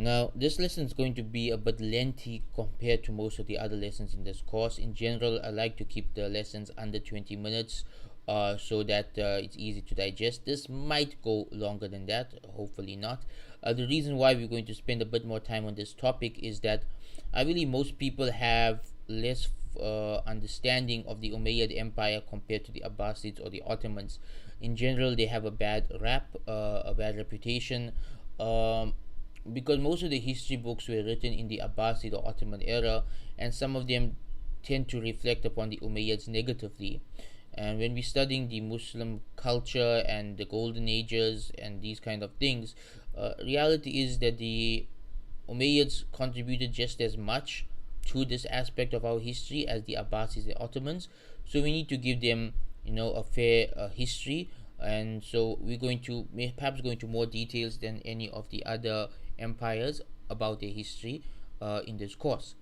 Now, this lesson is going to be a bit lengthy compared to most of the other lessons in this course. In general, I like to keep the lessons under 20 minutes so that it's easy to digest. This might go longer than that, hopefully not. The reason why we're going to spend a bit more time on this topic is that I believe most people have less understanding of the Umayyad Empire compared to the Abbasids or the Ottomans. In general, they have a bad rap, a bad reputation. Because most of the history books were written in the Abbasid or Ottoman era, and some of them tend to reflect upon the Umayyads negatively. And when we're studying the Muslim culture and the golden ages and these kind of things, reality is that the Umayyads contributed just as much to this aspect of our history as the Abbasids and Ottomans. So we need to give them, a fair history. And so we're going to perhaps go into more details than any of the other empires about their history in this course,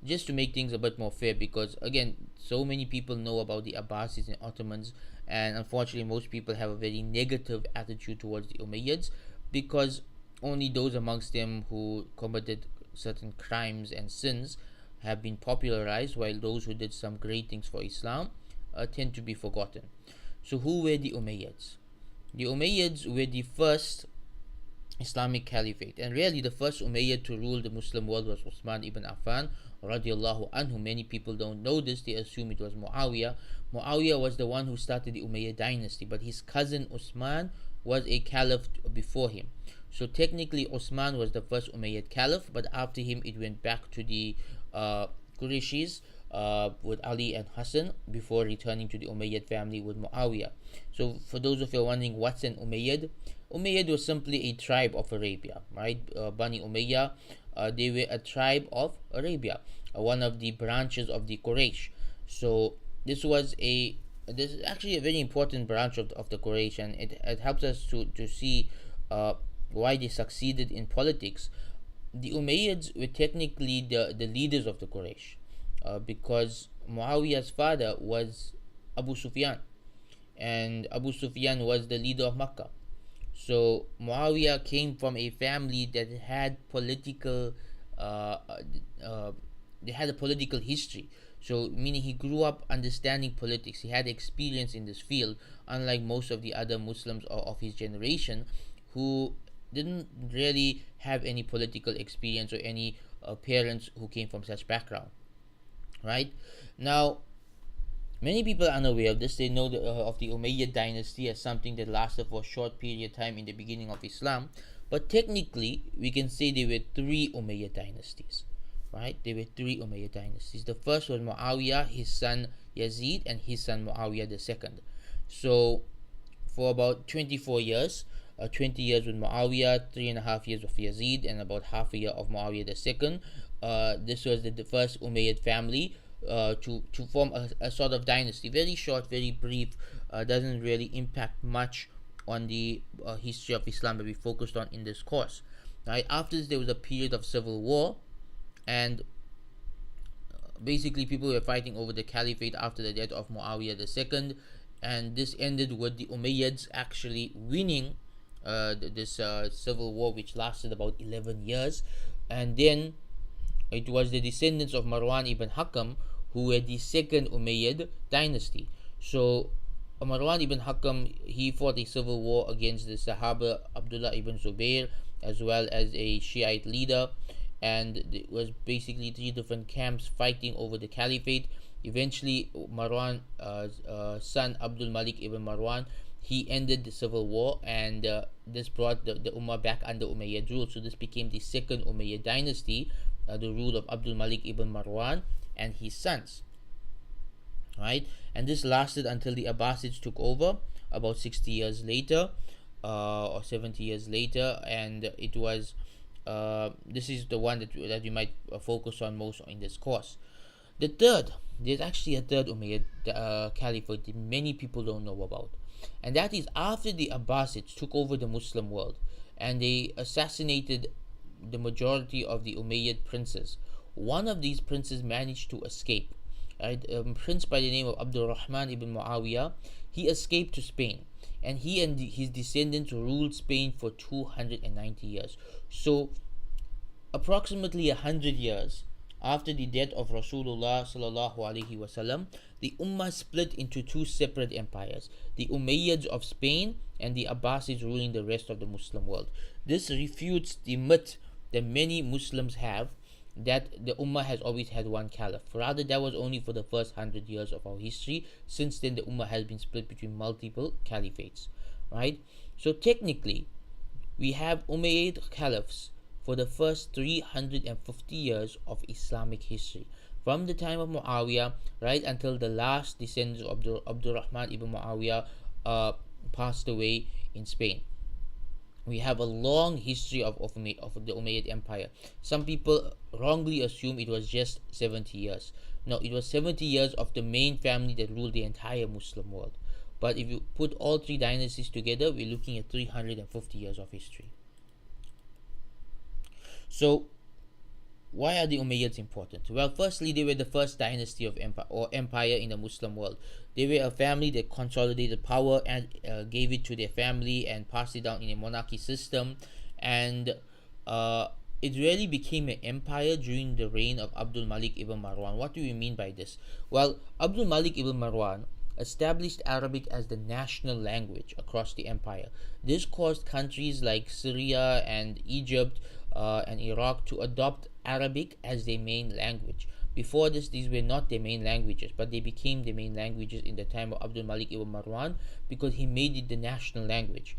just to make things a bit more fair, because again, so many people know about the Abbasids and Ottomans, and unfortunately most people have a very negative attitude towards the Umayyads, because only those amongst them who committed certain crimes and sins have been popularized, while those who did some great things for Islam tend to be forgotten. So who were the Umayyads? The Umayyads were the first Islamic Caliphate, and really the first Umayyad to rule the Muslim world was Uthman ibn Affan radiallahu anhu. Many people don't know this, they assume it was Muawiyah. Muawiyah was the one who started the Umayyad dynasty, but his cousin Uthman was a caliph before him. So technically Uthman was the first Umayyad caliph, but after him it went back to the Qurayshis with Ali and Hassan before returning to the Umayyad family with Muawiyah. So for those of you wondering what's an Umayyad, Umayyad was simply a tribe of Arabia, right? Bani Umayyah, they were a tribe of Arabia, one of the branches of the Quraysh. So this is actually a very important branch of the Quraysh, and it helps us to see why they succeeded in politics. The Umayyads were technically the leaders of the Quraysh, because Muawiyah's father was Abu Sufyan, and Abu Sufyan was the leader of Makkah. So Muawiyah came from a family that had uh, uh, they had a political history. So meaning he grew up understanding politics. He had experience in this field, unlike most of the other Muslims of his generation, who didn't really have any political experience or any parents who came from such background. Right now, many people are unaware of this. They know of the Umayyad dynasty as something that lasted for a short period of time in the beginning of Islam. But technically, we can say there were three Umayyad dynasties. Right? There were three Umayyad dynasties. The first was Muawiyah, his son Yazid, and his son Muawiyah the second. So, for about 24 years, 20 years with Muawiyah, 3.5 years of Yazid, and about half a year of Muawiyah the second. This was the first Umayyad family to form a sort of dynasty. Very short, very brief, doesn't really impact much on the history of Islam that we focused on in this course. Right? After this, there was a period of civil war, and basically people were fighting over the caliphate after the death of Muawiyah II, and this ended with the Umayyads actually winning this civil war, which lasted about 11 years, and then it was the descendants of Marwan ibn Hakam who were the second Umayyad dynasty. So Marwan ibn Hakam, he fought a civil war against the Sahaba Abdullah ibn Zubair, as well as a Shiite leader, and it was basically three different camps fighting over the caliphate. Eventually Marwan son Abdul Malik ibn Marwan, he ended the civil war, and this brought the Ummah back under Umayyad rule. So this became the second Umayyad dynasty, the rule of Abdul Malik ibn Marwan and his sons. Right? And this lasted until the Abbasids took over about 60 years later, or 70 years later, and it was this is the one that you might focus on most in this course. There's actually a third Umayyad caliphate that many people don't know about, and that is after the Abbasids took over the Muslim world and they assassinated the majority of the Umayyad princes. One of these princes managed to escape. Right? A prince by the name of Abdul Rahman ibn Muawiyah, he escaped to Spain, and he and his descendants ruled Spain for 290 years. So Approximately 100 years after the death of Rasulullah sallallahu alaihi wasallam, the Ummah split into two separate empires: the Umayyads of Spain and the Abbasids ruling the rest of the Muslim world. This refutes the myth that many Muslims have that the Ummah has always had one caliph. Rather, that was only for the first 100 years of our history. Since then, the Ummah has been split between multiple caliphates. Right? So technically, we have Umayyad caliphs for the first 350 years of Islamic history, from the time of Muawiyah right until the last descendants of Abdurrahman ibn Muawiyah passed away in Spain. We have a long history of the Umayyad Empire. Some people wrongly assume it was just 70 years. No, it was 70 years of the main family that ruled the entire Muslim world. But if you put all three dynasties together, we're looking at 350 years of history. So, why are the Umayyads important? Well, firstly, they were the first dynasty of empire in the Muslim world. They were a family that consolidated power and gave it to their family and passed it down in a monarchy system. And it really became an empire during the reign of Abdul Malik ibn Marwan. What do we mean by this? Well, Abdul Malik ibn Marwan established Arabic as the national language across the empire. This caused countries like Syria and Egypt and Iraq to adopt Arabic as their main language. Before this, these were not their main languages, but they became the main languages in the time of Abdul Malik ibn Marwan because he made it the national language.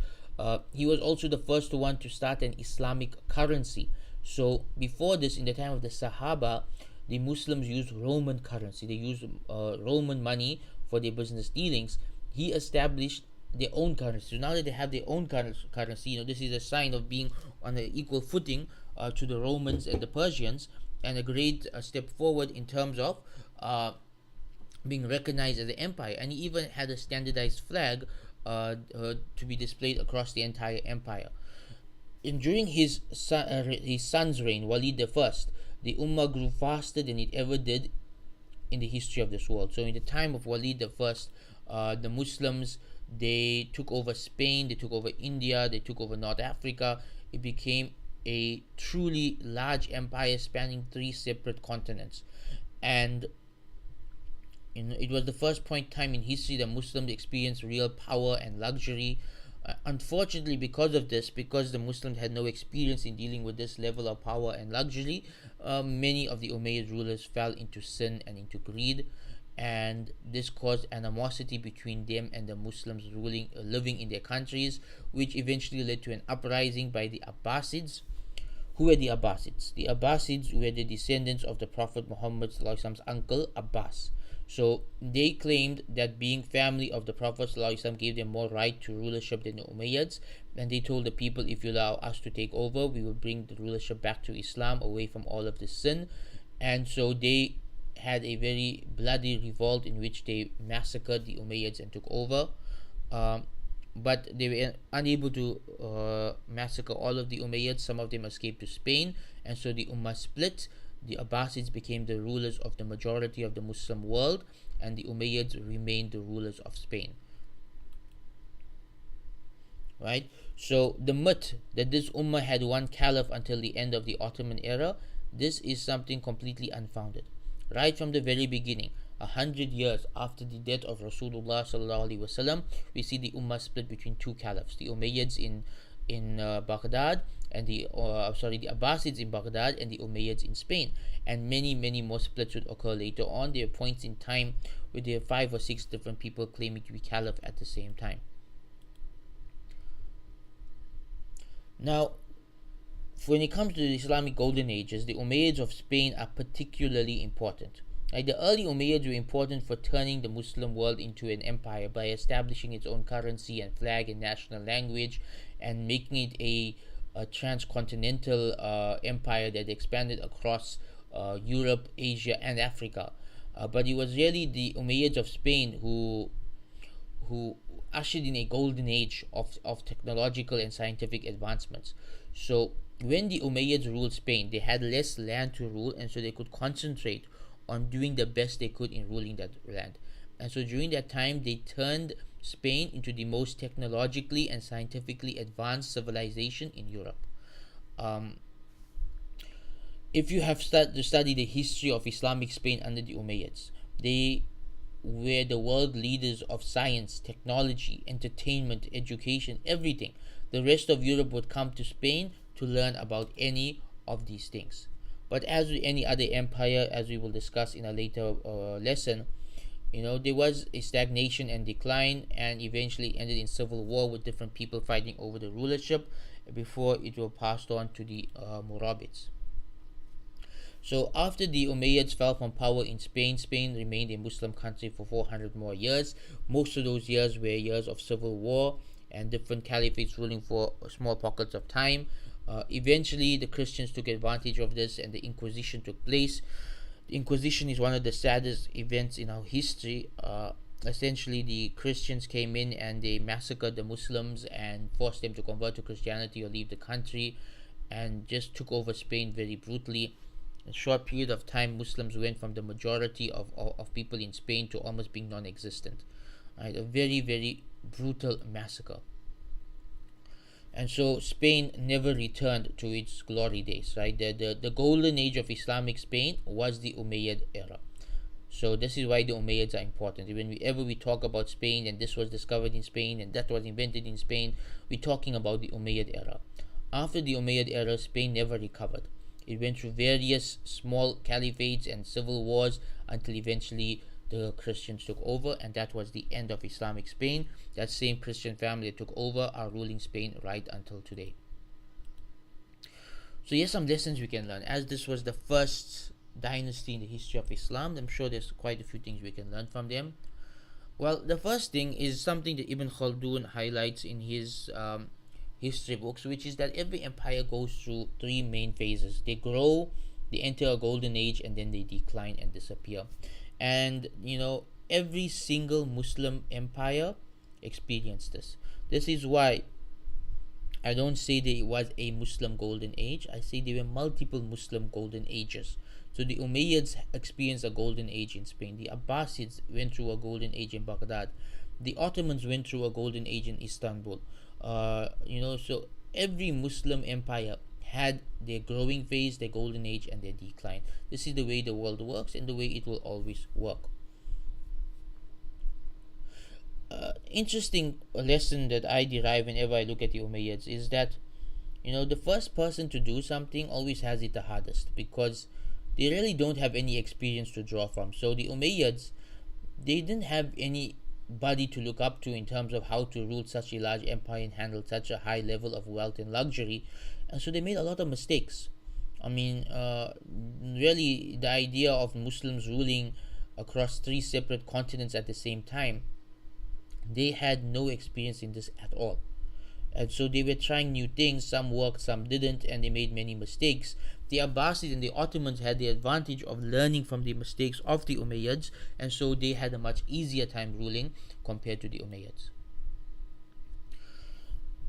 He was also the first one to start an Islamic currency. So before this, in the time of the Sahaba, the Muslims used Roman currency. They used Roman money for their business dealings. He established their own currency. So now that they have their own currency, this is a sign of being on an equal footing to the Romans and the Persians, and a great step forward in terms of being recognized as an empire. And he even had a standardized flag to be displayed across the entire empire. And during his son's reign, Walid I, the Ummah grew faster than it ever did in the history of this world. So in the time of Walid I, the Muslims, they took over Spain, they took over India, they took over North Africa. It became a truly large empire spanning three separate continents. And it was the first point in time in history that Muslims experienced real power and luxury. Unfortunately, because of this, because the Muslims had no experience in dealing with this level of power and luxury, many of the Umayyad rulers fell into sin and into greed, and this caused animosity between them and the Muslims living in their countries, which eventually led to an uprising by the Abbasids. Who were the Abbasids? The Abbasids were the descendants of the Prophet Muhammad's uncle Abbas. So they claimed that being family of the Prophet ﷺ gave them more right to rulership than the Umayyads, and they told the people, if you allow us to take over, we will bring the rulership back to Islam, away from all of this sin. And so they had a very bloody revolt in which they massacred the Umayyads and took over. But they were unable to massacre all of the Umayyads. Some of them escaped to Spain, and so the Ummah split. The Abbasids became the rulers of the majority of the Muslim world, and the Umayyads remained the rulers of Spain. Right? So the myth that this Ummah had one caliph until the end of the Ottoman era, this is something completely unfounded. Right from the very beginning, 100 years after the death of Rasulullah sallallahu alaihi wasallam, we see the Ummah split between two caliphs: the Umayyads in Baghdad, and the Abbasids in Baghdad, and the Umayyads in Spain. And many more splits would occur later on. There are points in time where there are 5 or 6 different people claiming to be caliph at the same time. Now, when it comes to the Islamic Golden Ages, the Umayyads of Spain are particularly important. Like, the early Umayyads were important for turning the Muslim world into an empire by establishing its own currency and flag and national language, and making it a transcontinental empire that expanded across Europe, Asia, and Africa. But it was really the Umayyads of Spain who ushered in a golden age of technological and scientific advancements. So when the Umayyads ruled Spain, they had less land to rule, and so they could concentrate on doing the best they could in ruling that land. And so during that time, they turned Spain into the most technologically and scientifically advanced civilization in Europe. If you have studied the history of Islamic Spain under the Umayyads, they were the world leaders of science, technology, entertainment, education, everything. The rest of Europe would come to Spain to learn about any of these things. But as with any other empire, as we will discuss in a later lesson, there was a stagnation and decline, and eventually ended in civil war with different people fighting over the rulership before it was passed on to the Murabids. So after the Umayyads fell from power in Spain, Spain remained a Muslim country for 400 more years. Most of those years were years of civil war and different caliphates ruling for small pockets of time. Eventually, the Christians took advantage of this, and the Inquisition took place. The Inquisition is one of the saddest events in our history. Essentially, the Christians came in and they massacred the Muslims and forced them to convert to Christianity or leave the country, and just took over Spain very brutally. In a short period of time, Muslims went from the majority of people in Spain to almost being non existent. Right? A very, very brutal massacre. And so Spain never returned to its glory days. Right? The golden age of Islamic Spain was the Umayyad era. So this is why the Umayyads are important. Whenever we talk about Spain and this was discovered in Spain and that was invented in Spain, we're talking about the Umayyad era. After the Umayyad era, Spain never recovered. It went through various small caliphates and civil wars until eventually the Christians took over, and that was the end of Islamic Spain. That same Christian family that took over are ruling Spain right until today. So here's some lessons we can learn. As this was the first dynasty in the history of Islam, I'm sure there's quite a few things we can learn from them. Well, the first thing is something that Ibn Khaldun highlights in his history books, which is that every empire goes through three main phases. They grow, they enter a golden age, and then they decline and disappear. And every single Muslim empire experienced this. This is why I don't say there was a Muslim golden age. I say there were multiple Muslim golden ages. So the Umayyads experienced a golden age in Spain. The Abbasids went through a golden age in Baghdad. The Ottomans went through a golden age in Istanbul. So every Muslim empire had their growing phase, their golden age, and their decline. This is the way the world works and the way it will always work. Interesting lesson that I derive whenever I look at the Umayyads is that the first person to do something always has it the hardest, because they really don't have any experience to draw from. So the Umayyads, they didn't have anybody to look up to in terms of how to rule such a large empire and handle such a high level of wealth and luxury, and so they made a lot of mistakes. Really, the idea of Muslims ruling across three separate continents at the same time, they had no experience in this at all. And so they were trying new things. Some worked, some didn't, and they made many mistakes. The Abbasids and the Ottomans had the advantage of learning from the mistakes of the Umayyads, and so they had a much easier time ruling compared to the Umayyads.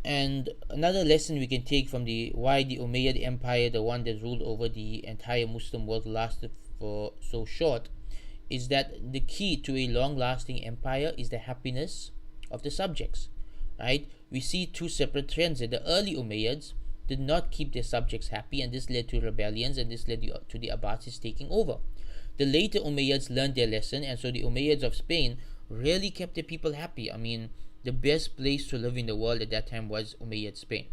And another lesson we can take from why the Umayyad Empire, the one that ruled over the entire Muslim world, lasted for so short, is that the key to a long-lasting empire is the happiness of the subjects. Right? We see two separate trends. The early Umayyads did not keep their subjects happy, and this led to rebellions, and this led to the Abbasids taking over. The later Umayyads learned their lesson, and so the Umayyads of Spain really kept their people happy. The best place to live in the world at that time was Umayyad Spain.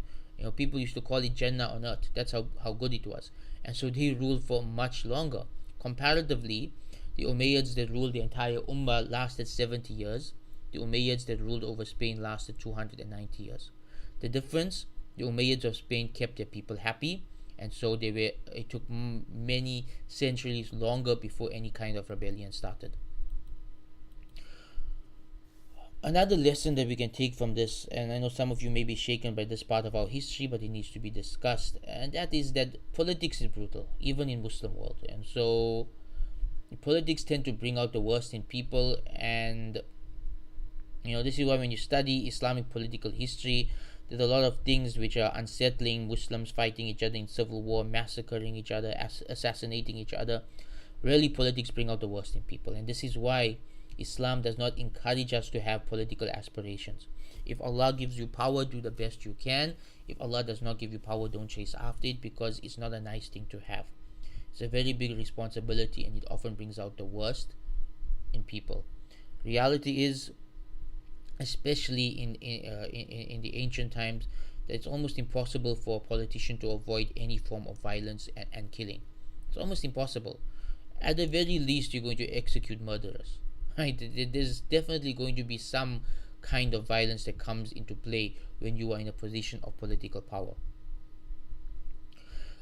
People used to call it Jannah on earth. That's how good it was. And so they ruled for much longer. Comparatively, the Umayyads that ruled the entire Ummah lasted 70 years. The Umayyads that ruled over Spain lasted 290 years. The difference, the Umayyads of Spain kept their people happy, and so it took many centuries longer before any kind of rebellion started. Another lesson that we can take from this, and I know some of you may be shaken by this part of our history, but it needs to be discussed, and that is that politics is brutal, even in Muslim world. And so politics tend to bring out the worst in people, and this is why when you study Islamic political history, there's a lot of things which are unsettling. Muslims fighting each other in civil war, massacring each other, assassinating each other. Really, politics bring out the worst in people, and this is why Islam does not encourage us to have political aspirations. If Allah gives you power, do the best you can. If Allah does not give you power, don't chase after it, because it's not a nice thing to have. It's a very big responsibility, and it often brings out the worst in people. Reality is, especially in the ancient times, that it's almost impossible for a politician to avoid any form of violence and killing. It's almost impossible. At the very least, you're going to execute murderers. Right? There's definitely going to be some kind of violence that comes into play when you are in a position of political power.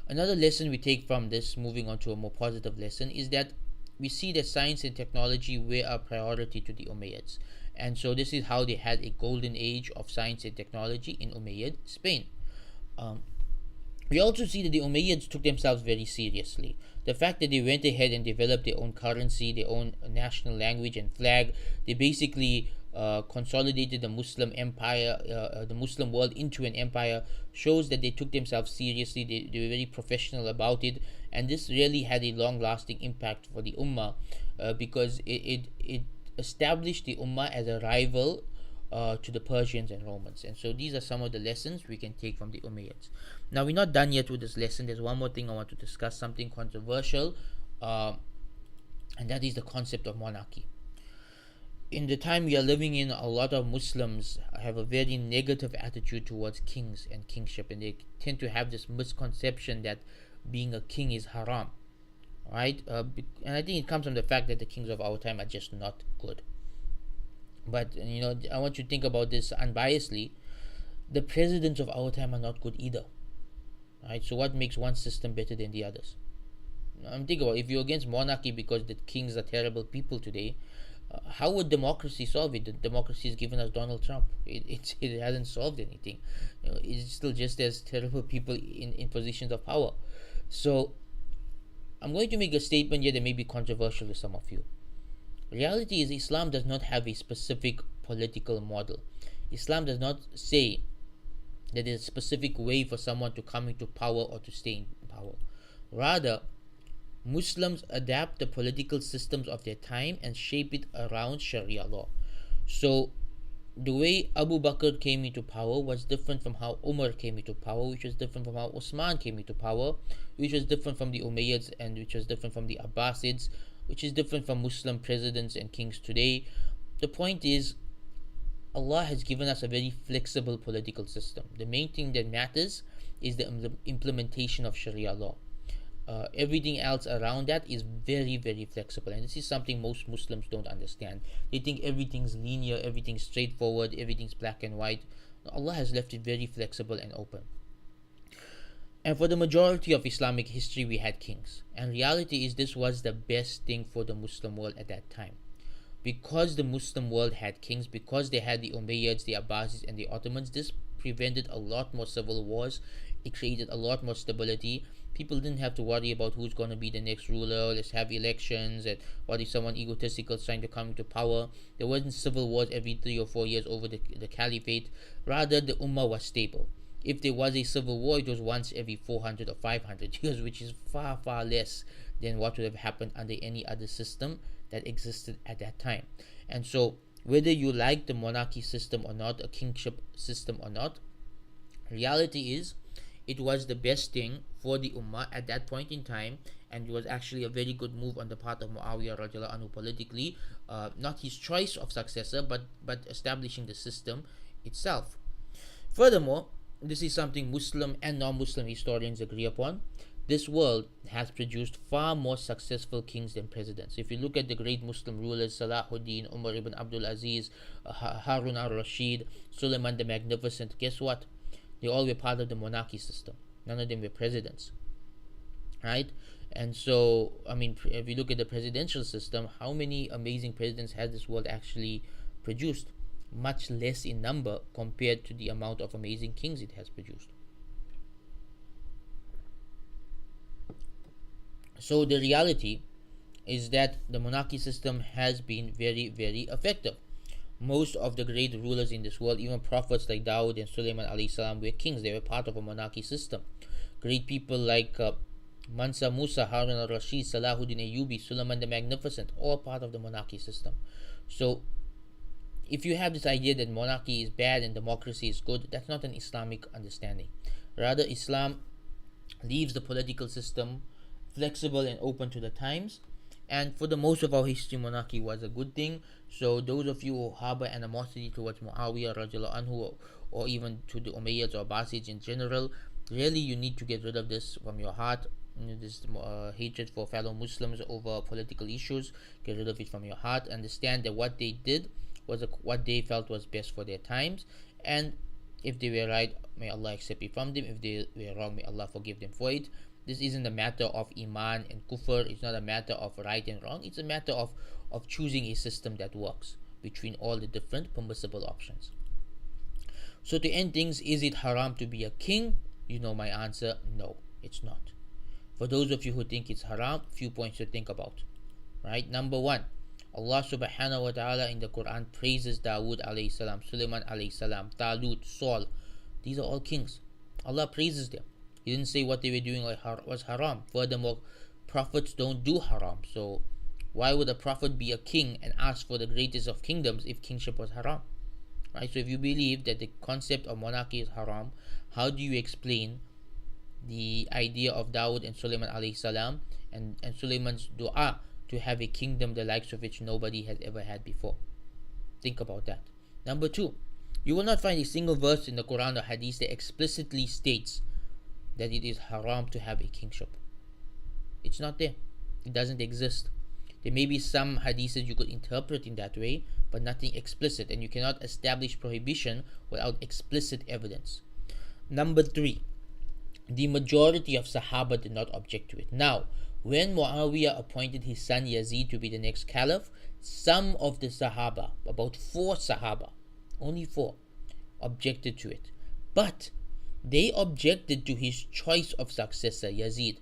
Another lesson we take from this, moving on to a more positive lesson, is that we see that science and technology were a priority to the Umayyads. And so this is how they had a golden age of science and technology in Umayyad Spain. Um, we also see that the Umayyads took themselves very seriously. The fact that they went ahead and developed their own currency, their own national language and flag, they basically consolidated the Muslim empire, the Muslim world into an empire, shows that they took themselves seriously. They were very professional about it, and this really had a long-lasting impact for the Ummah, because it established the Ummah as a rival to the Persians and Romans. And so these are some of the lessons we can take from the Umayyads. Now, we're not done yet with this lesson. There's one more thing I want to discuss, something controversial, and that is the concept of monarchy. In the time we are living in, a lot of Muslims have a very negative attitude towards kings and kingship, and they tend to have this misconception that being a king is haram, right? And I think it comes from the fact that the kings of our time are just not good. But I want you to think about this unbiasedly. The presidents of our time are not good either, right? So what makes one system better than the others? I'm thinking about, if you're against monarchy because the kings are terrible people today, how would democracy solve it? The democracy has given us Donald Trump. It hasn't solved anything. It's still just as terrible people in positions of power. So I'm going to make a statement here that may be controversial to some of you. Reality is, Islam does not have a specific political model. Islam does not say that there's a specific way for someone to come into power or to stay in power. Rather, Muslims adapt the political systems of their time and shape it around Sharia law. So, the way Abu Bakr came into power was different from how Umar came into power, which was different from how Osman came into power, which was different from the Umayyads, and which was different from the Abbasids, which is different from Muslim presidents and kings today. The point is, Allah has given us a very flexible political system. The main thing that matters is the implementation of Sharia law. Everything else around that is very, very flexible, and this is something most Muslims don't understand. They think everything's linear, everything's straightforward, everything's black and white. Allah has left it very flexible and open. And for the majority of Islamic history, we had kings. And reality is, this was the best thing for the Muslim world at that time. Because the Muslim world had kings, because they had the Umayyads, the Abbasids, and the Ottomans, this prevented a lot more civil wars. It created a lot more stability. People didn't have to worry about who's going to be the next ruler. Let's have elections, and what if someone egotistical is trying to come into power. There wasn't civil wars every 3 or 4 years over the caliphate. Rather, the Ummah was stable. If there was a civil war, it was once every 400 or 500 years, which is far, far less than what would have happened under any other system that existed at that time. And so, whether you like the monarchy system or not, a kingship system or not, reality is, it was the best thing for the Ummah at that point in time, and it was actually a very good move on the part of Muawiyah radiallahu anhu politically, not his choice of successor, but establishing the system itself. Furthermore, this is something Muslim and non-Muslim historians agree upon. This world has produced far more successful kings than presidents. If you look at the great Muslim rulers, Salahuddin, Umar ibn Abdul Aziz, Harun al-Rashid, Suleiman the Magnificent, guess what? They all were part of the monarchy system. None of them were presidents, right? And so, if you look at the presidential system, how many amazing presidents has this world actually produced? Much less in number compared to the amount of amazing kings it has produced. So the reality is that the monarchy system has been very, very effective. Most of the great rulers in this world, even prophets like Dawud and Sulaiman alayhi salam, were kings. They were part of a monarchy system. Great people like Mansa Musa, Harun al-Rashid, Salahuddin Ayyubi, Sulaiman the Magnificent, all part of the monarchy system. So if you have this idea that monarchy is bad and democracy is good, that's not an Islamic understanding. Rather, Islam leaves the political system flexible and open to the times. And for the most of our history, monarchy was a good thing. So those of you who harbor animosity towards Muawiyah radiallahu anhu, or even to the Umayyads or Abbasids in general, really you need to get rid of this from your heart. This hatred for fellow Muslims over political issues, get rid of it from your heart. Understand that what they did was what they felt was best for their times, and if they were right, may Allah accept it from them. If they were wrong, may Allah forgive them for it. This isn't a matter of iman and kufr. It's not a matter of right and wrong. It's a matter of choosing a system that works between all the different permissible options. So to end things, is it haram to be a king? You know my answer, no, it's not. For those of you who think it's haram, few points to think about. Right? Number one, Allah subhanahu wa ta'ala in the Quran praises Dawood alayhi salam, Sulaiman alayhi salam, Talut, Saul. These are all kings. Allah praises them. He didn't say what they were doing was haram. Furthermore, prophets don't do haram. So why would a prophet be a king and ask for the greatest of kingdoms if kingship was haram? Right? So if you believe that the concept of monarchy is haram, how do you explain the idea of Dawood and Sulaiman alayhi salam and Sulaiman's dua to have a kingdom the likes of which nobody has ever had before? Think about that. Number two, you will not find a single verse in the Quran or Hadith that explicitly states that it is haram to have a kingship. It's not there. It doesn't exist. There may be some hadiths you could interpret in that way, but nothing explicit, and you cannot establish prohibition without explicit evidence. Number three, the majority of Sahaba did not object to it. Now, when Muawiyah appointed his son Yazid to be the next caliph, some of the Sahaba, about 4 Sahaba, only 4, objected to it. But they objected to his choice of successor, Yazid,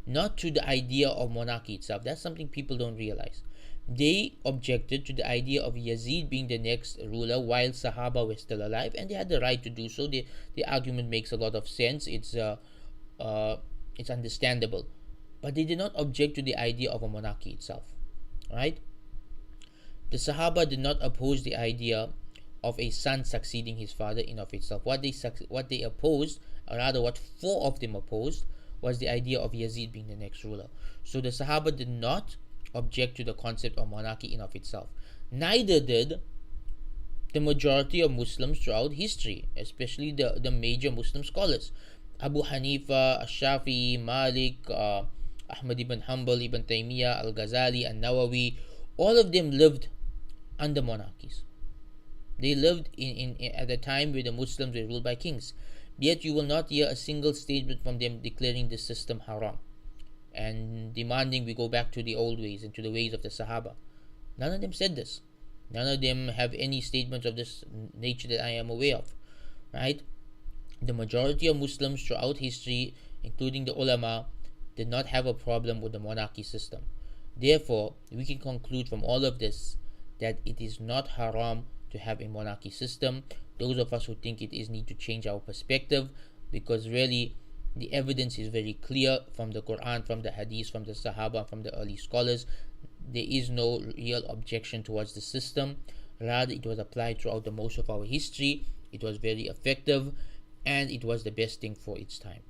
not to the idea of monarchy itself. That's something people don't realize. They objected to the idea of Yazid being the next ruler while Sahaba were still alive, and they had the right to do so. The argument makes a lot of sense. It's understandable. But they did not object to the idea of a monarchy itself. Right? The Sahaba did not oppose the idea of a son succeeding his father in of itself. What they opposed, or rather what 4 of them opposed, was the idea of Yazid being the next ruler. So the Sahaba did not object to the concept of monarchy in of itself. Neither did the majority of Muslims throughout history, especially the major Muslim scholars. Abu Hanifa, Ash-Shafi'i, Malik, Ahmad ibn Hanbal, Ibn Taymiyyah, Al-Ghazali, An-Nawawi, all of them lived under monarchies. They lived in at a time where the Muslims were ruled by kings. Yet you will not hear a single statement from them declaring this system haram and demanding we go back to the old ways and to the ways of the Sahaba. None of them said this. None of them have any statements of this nature that I am aware of. Right? The majority of Muslims throughout history, including the ulama, did not have a problem with the monarchy system. Therefore, we can conclude from all of this that it is not haram to have a monarchy system. Those of us who think it is need to change our perspective, because really the evidence is very clear from the Quran, from the Hadith, from the Sahaba, from the early scholars. There is no real objection towards the system. Rather, it was applied throughout the most of our history. It was very effective, and it was the best thing for its time.